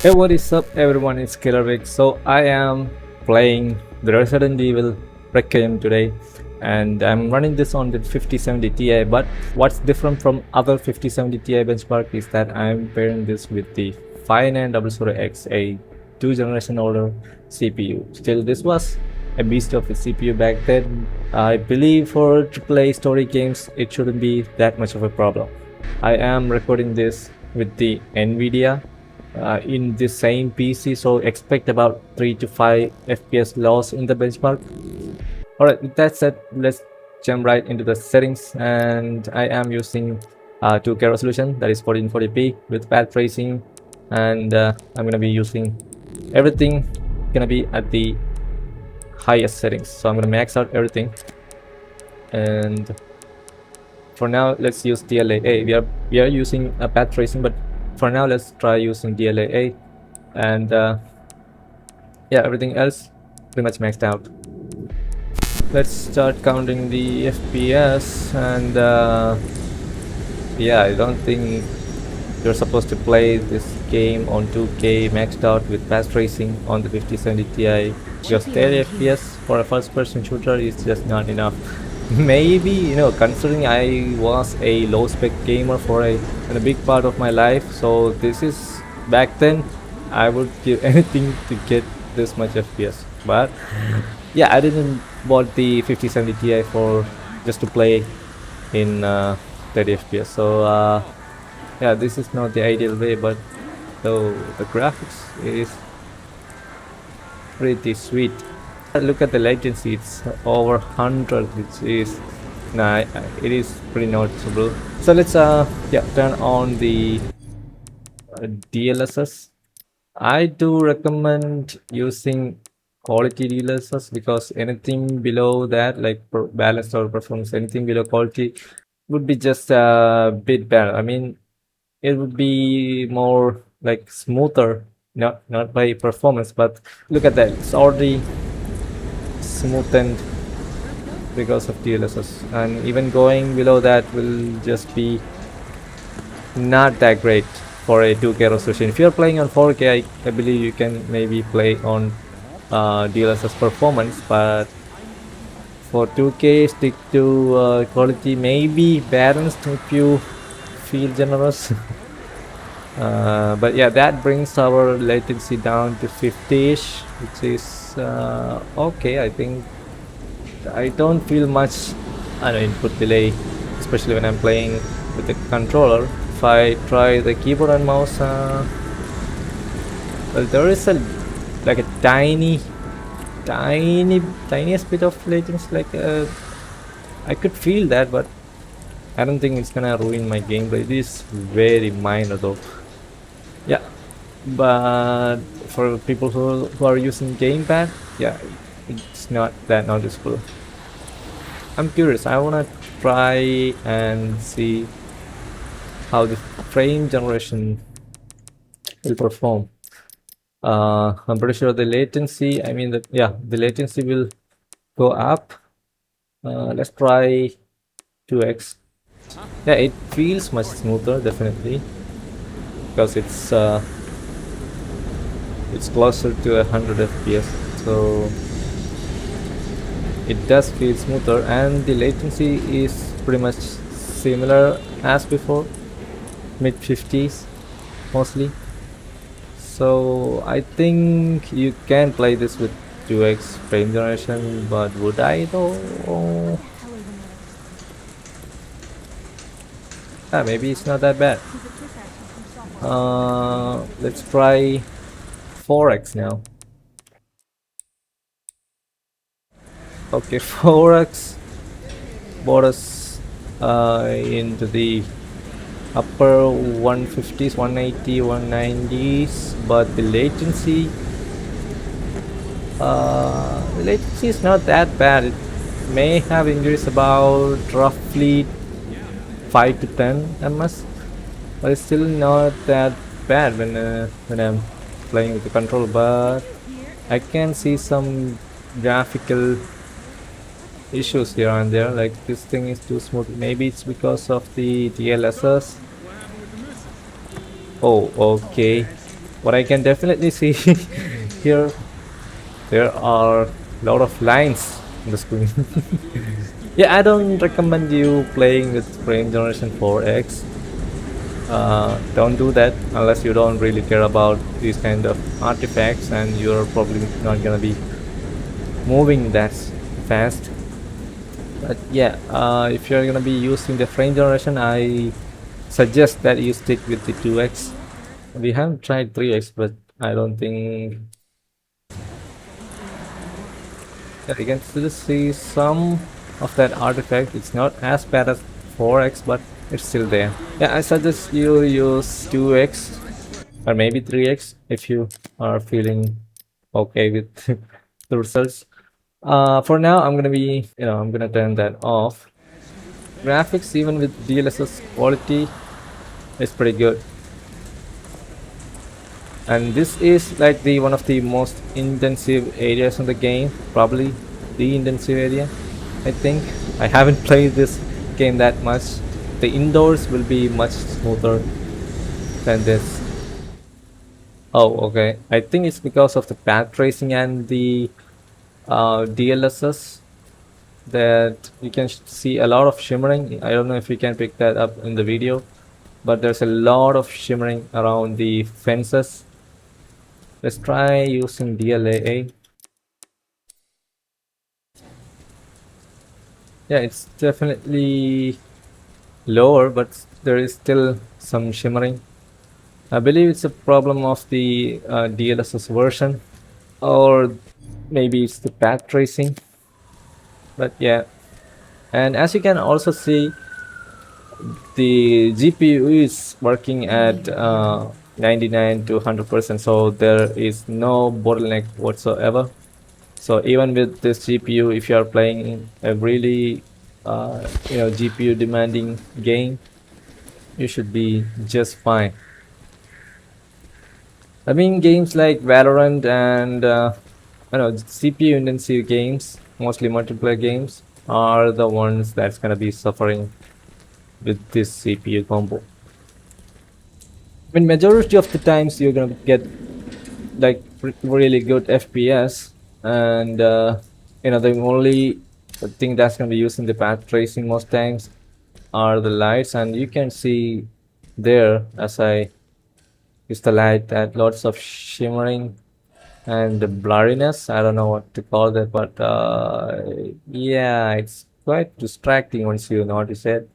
Hey, what is up everyone, it's Killerwick. So I am playing the Resident Evil Requiem today, and I'm running this on the 5070 Ti. But what's different from other 5070 Ti benchmark is that I'm pairing this with the 5900X, a 2 generation older CPU. Still, this was a beast of a CPU back then. I believe for AAA story games it shouldn't be that much of a problem. I am recording this with the NVIDIA in the same PC, so expect about 3 to 5 FPS loss in the benchmark. Alright, with that said, let's jump right into the settings, and I am using 2K resolution, that is 1440p with path tracing, and I'm gonna be using everything gonna be at the highest settings, so I'm gonna max out everything. And for now, let's use DLAA. We are using a path tracing, but for now let's try using DLAA, and yeah, everything else pretty much maxed out. Let's start counting the FPS, and yeah, I don't think you're supposed to play this game on 2K maxed out with path tracing on the 5070 Ti, because 30 FPS for a first-person shooter is just not enough. Maybe, you know, considering I was a low spec gamer for a big part of my life, so this is back then I would give anything to get this much FPS. But yeah, I didn't bought the 5070 Ti for just to play in 30 FPS. So yeah, this is not the ideal way, but though the graphics is pretty sweet. Look at the latency, it's over 100, which is it is pretty noticeable. So let's yeah, turn on the DLSS. I do recommend using quality DLSS, because anything below that, like balance or performance, anything below quality would be just a bit better. I mean, it would be more like smoother, not by performance, but look at that, it's already smoothened because of DLSS, and even going below that will just be not that great for a 2K resolution. If you're playing on 4K, I believe you can maybe play on DLSS performance, but for 2K, stick to quality, maybe balanced if you feel generous. But yeah, that brings our latency down to 50ish, which is okay. I think I don't feel much input delay, especially when I'm playing with the controller. If I try the keyboard and mouse, well, there is like a tiniest bit of latency. Like I could feel that, but I don't think it's gonna ruin my gameplay. It is very minor though. Yeah, but for people who are using gamepad, yeah, it's not that noticeable. I'm curious, I wanna try and see how the frame generation will perform. I'm pretty sure the latency, I mean that, yeah, the latency will go up. Let's try 2x. Yeah, it feels much smoother, definitely, because it's closer to 100 FPS, so it does feel smoother, and the latency is pretty much similar as before, mid 50s mostly. So I think you can play this with 2x frame generation, but would I though? Maybe it's not that bad. Let's try 4x now. Okay, 4x brought us into the upper 150s, 180, 190s, but the latency is not that bad. It may have increased about roughly 5 to 10 ms, but it's still not that bad when I'm playing with the controller. But I can see some graphical issues here and there, like this thing is too smooth. Maybe it's because of the DLSS. Oh, okay. what I can definitely see here, there are a lot of lines on the screen. Yeah, I don't recommend you playing with frame generation 4x. Don't do that unless you don't really care about these kind of artifacts, and you're probably not gonna be moving that fast. But yeah, if you're gonna be using the frame generation, I suggest that you stick with the 2x. We haven't tried 3x, but I don't think. Yeah, you can still see some of that artifact. It's not as bad as 4x, but it's still there. Yeah, I suggest you use 2x or maybe 3x if you are feeling okay with the results. For now, I'm gonna be, I'm gonna turn that off. Graphics, even with DLSS quality, is pretty good. And this is like the one of the most intensive areas in the game, probably the intensive area. I think I haven't played this game that much. The indoors will be much smoother than this. Oh, okay. I think it's because of the path tracing and the DLSS that you can see a lot of shimmering. I don't know if you can pick that up in the video, but there's a lot of shimmering around the fences. Let's try using DLAA. Yeah, it's definitely lower, but there is still some shimmering. I believe it's a problem of the DLSS version, or maybe it's the path tracing. But yeah, and as you can also see, the GPU is working at 99 to 100%, so there is no bottleneck whatsoever. So even with this GPU, if you are playing a really GPU demanding game, you should be just fine. I mean, games like Valorant and CPU intensive games, mostly multiplayer games, are the ones that's gonna be suffering with this CPU combo. I mean, majority of the times you're gonna get like really good FPS, and the only thing that's gonna be using the path tracing most times are the lights, and you can see there as I use the light that lots of shimmering and the blurriness. I don't know what to call that, but yeah, it's quite distracting once you notice it.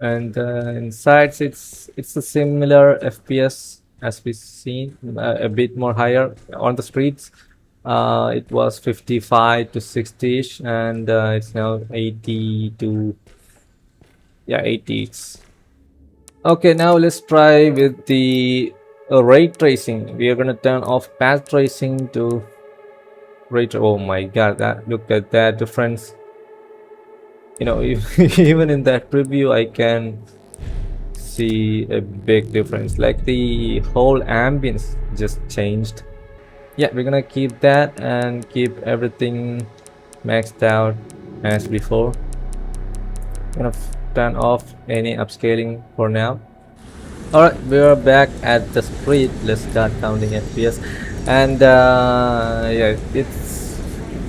And inside it's a similar FPS as we've seen, a bit more higher on the streets. It was 55 to 60ish, and it's now 80 to 80s. Okay, now let's try with the ray tracing. We are gonna turn off path tracing to ray. Oh my god, look at that difference. Even in that preview I can see a big difference, like the whole ambience just changed. Yeah, we're gonna keep that and keep everything maxed out as before. Gonna turn off any upscaling for now. Alright, we're back at the street. Let's start counting FPS. And yeah, it's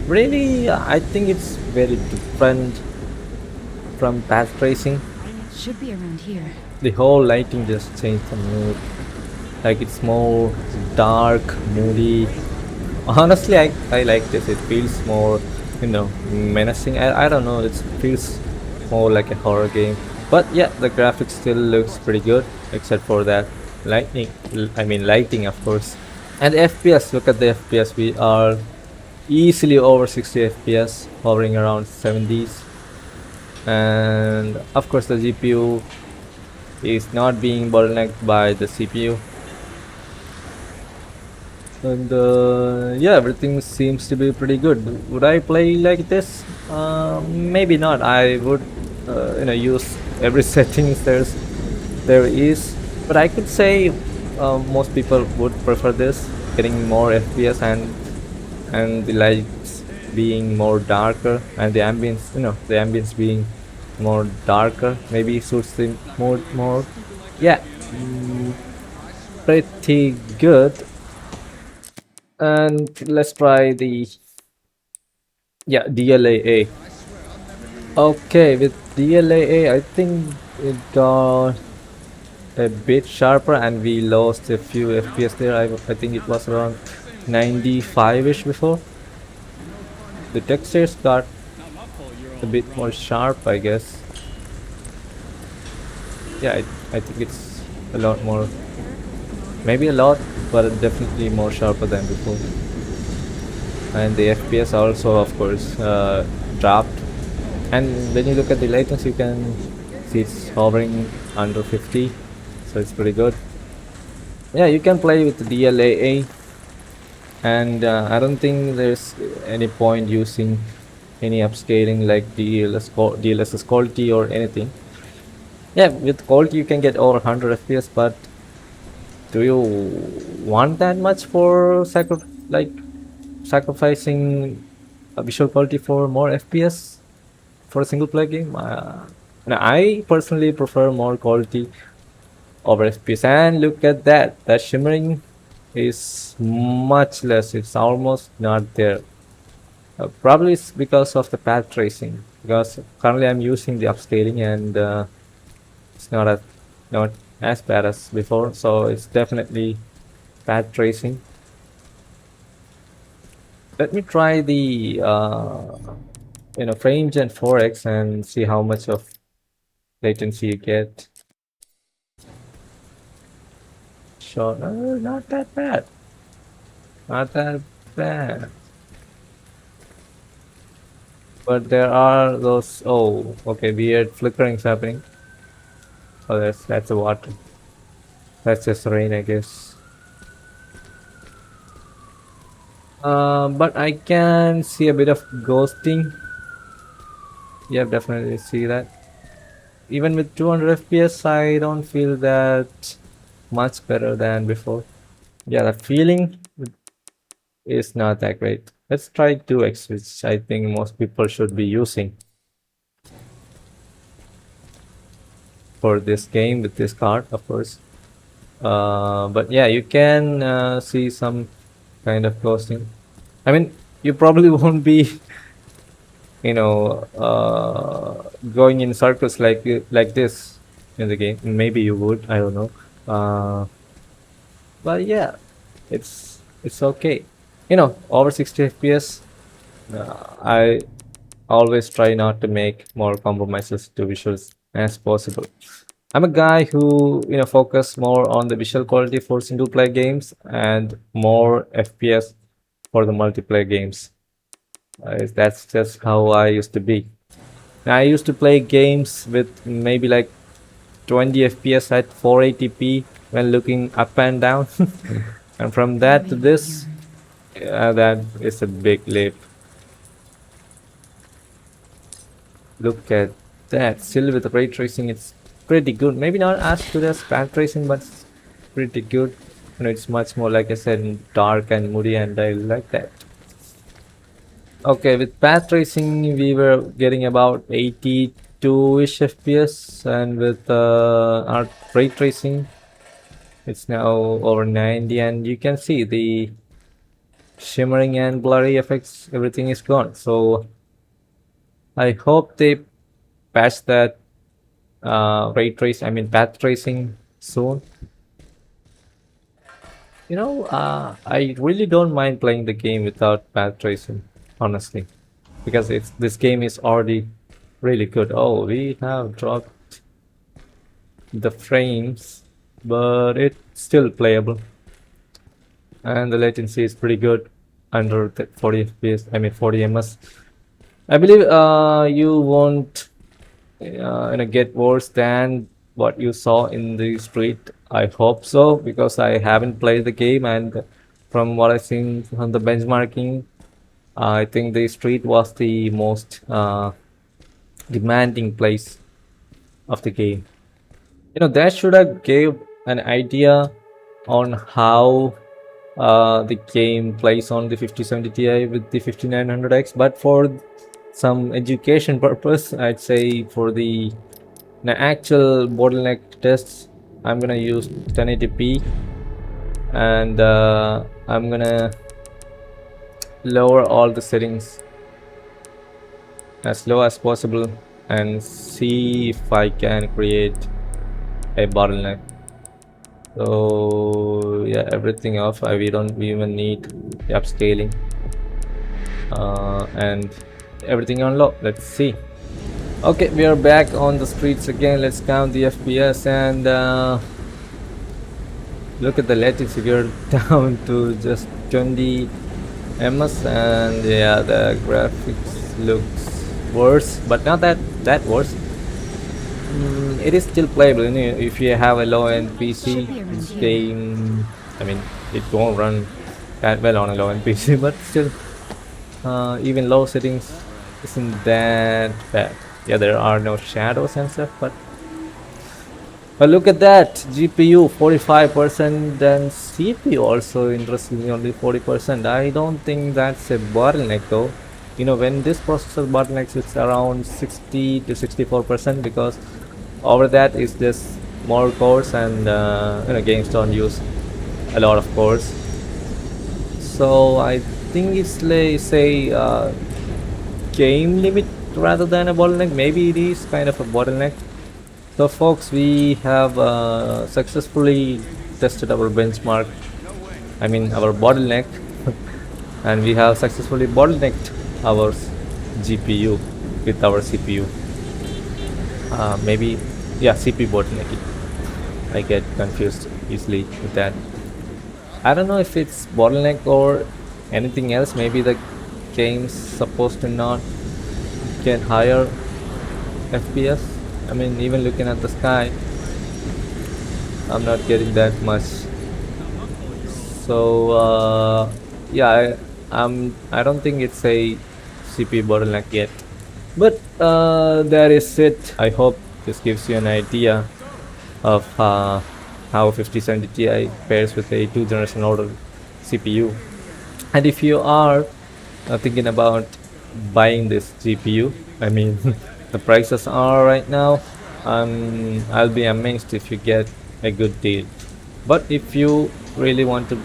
really, I think it's very different from path tracing. Should be around here. The whole lighting just changed the mood. Like it's more dark, moody. Honestly, I like this. It feels more, menacing. I don't know. It feels more like a horror game. But yeah, the graphics still looks pretty good, except for that lighting, of course. And FPS, look at the FPS. We are easily over 60 FPS, hovering around 70s. And of course the GPU is not being bottlenecked by the CPU. And yeah, everything seems to be pretty good. Would I play like this? Maybe not. I would use every settings there is, but I could say most people would prefer this, getting more FPS and the lights being more darker, and the ambience being more darker maybe suits the mood more. Yeah. pretty good. And let's try the DLAA. Okay, with DLAA, I think it got a bit sharper and we lost a few FPS there. I think it was around 95-ish before. The textures got a bit more sharp, I guess. Yeah, I think it's a lot more, maybe a lot, but definitely more sharper than before. And the FPS also, of course, dropped. And when you look at the latency, you can see it's hovering under 50, so it's pretty good. Yeah, you can play with the DLAA, and I don't think there's any point using any upscaling like DLSS quality or anything. Yeah, with quality you can get over 100 FPS, but do you want that much for sacrificing visual quality for more FPS for a single player game? Now I personally prefer more quality over FPS. And look at that, that shimmering is much less, it's almost not there. Probably it's because of the path tracing, because currently I'm using the upscaling and it's not as bad as before, so it's definitely path tracing. Let me try the frame gen 4x and see how much of latency you get. Sure, not that bad, not that bad. But there are those, oh, okay, weird flickerings happening. Oh, that's the water. That's just rain, I guess. But I can see a bit of ghosting. Yeah, definitely see that. Even with 200 FPS, I don't feel that much better than before. Yeah, the feeling is not that great. Let's try 2x, which I think most people should be using for this game with this card, of course. But yeah, you can see some kind of ghosting. I mean, you probably won't be going in circles like this in the game. Maybe you would, I don't know. But yeah, it's okay. Over 60 FPS, I always try not to make more compromises to visuals as possible. I'm a guy who focus more on the visual quality for single player games and more FPS for the multiplayer games. That's just how I used to be. I used to play games with maybe like 20 FPS at 480p when looking up and down. And from that to this, that is a big leap. Look at that. Still with the ray tracing, it's pretty good. Maybe not as good as path tracing, but it's pretty good. It's much more, like I said, dark and moody, and I like that. Okay, with path tracing, we were getting about 82-ish FPS, and with our ray tracing, it's now over 90, and you can see the shimmering and blurry effects, everything is gone. So I hope they patch that path tracing soon. I really don't mind playing the game without path tracing, honestly, because this game is already really good. Oh, we have dropped the frames, but it's still playable, and the latency is pretty good, under 40 FPS. 40 ms. I believe you won't get worse than what you saw in the street. I hope so, because I haven't played the game, and from what I've seen from the benchmarking, I think the street was the most demanding place of the game. That should have gave an idea on how the game plays on the 5070 Ti with the 5900X, but for some education purpose, I'd say for the actual bottleneck tests, I'm gonna use 1080p and I'm gonna lower all the settings as low as possible and see if I can create a bottleneck. So yeah, everything off. We don't even need the upscaling, and everything on low. Let's see. Okay, we are back on the streets again. Let's count the FPS and look at the latency. We're down to just 20 ms, and yeah, the graphics looks worse, but not that worse. It is still playable, you know, if you have a low-end PC. This game, I mean, it won't run that well on a low-end PC, but still, even low settings isn't that bad. Yeah, there are no shadows and stuff, but look at that, GPU 45% and CPU also interestingly only 40%. I don't think that's a bottleneck though. You know, when this processor bottlenecks, it's around 60 to 64%, because over that is just more cores, and you know, games don't use a lot of cores. So I think it's like, say, game limit rather than a bottleneck. Maybe it is kind of a bottleneck. So folks, we have successfully tested our benchmark, I mean our bottleneck, and we have successfully bottlenecked our GPU with our CPU. Maybe, yeah, CPU bottlenecking. I get confused easily with that. I don't know if it's bottleneck or anything else. Maybe the game's supposed to not get higher FPS. I mean, even looking at the sky, I'm not getting that much. So yeah, I don't think it's a CPU bottleneck yet. But that is it. I hope this gives you an idea of how 5070 Ti pairs with a 2th-generation older CPU. And if you are thinking about buying this GPU, I mean, the prices are right now, I'll be amazed if you get a good deal. But if you really want to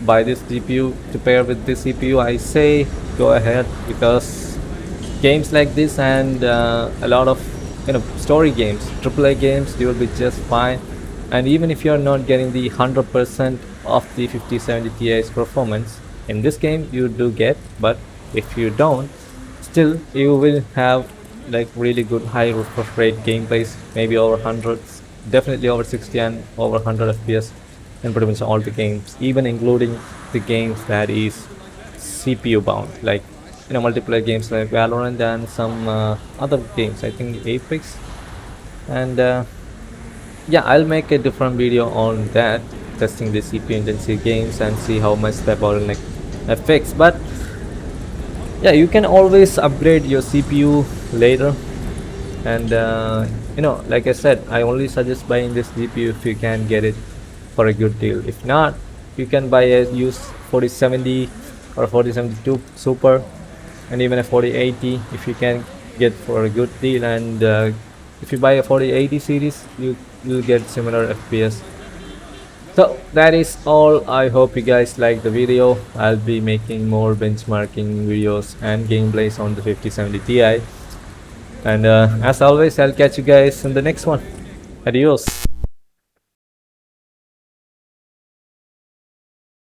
buy this GPU to pair with this CPU, I say go ahead, because games like this and a lot of, you know, story games, AAA games, you will be just fine. And even if you're not getting the 100% of the 5070 Ti's performance in this game, you do get. But if you don't, still you will have like really good high refresh rate gameplays, maybe over hundreds, definitely over 60 and over 100 FPS in pretty much all the games, even including the games that is CPU bound, like, you know, multiplayer games like Valorant and some other games, I think Apex. And yeah, I'll make a different video on that, testing the CPU intensive games and see how much the bottleneck affects. But yeah, you can always upgrade your CPU later. And you know, like I said, I only suggest buying this GPU if you can get it for a good deal. If not, you can buy a used 4070 or 4072 Super, and even a 4080 if you can get for a good deal. And if you buy a 4080 series, you will get similar FPS. So that is all. I hope you guys like the video. I'll be making more benchmarking videos and gameplays on the 5070 Ti. And as always, I'll catch you guys in the next one. Adios.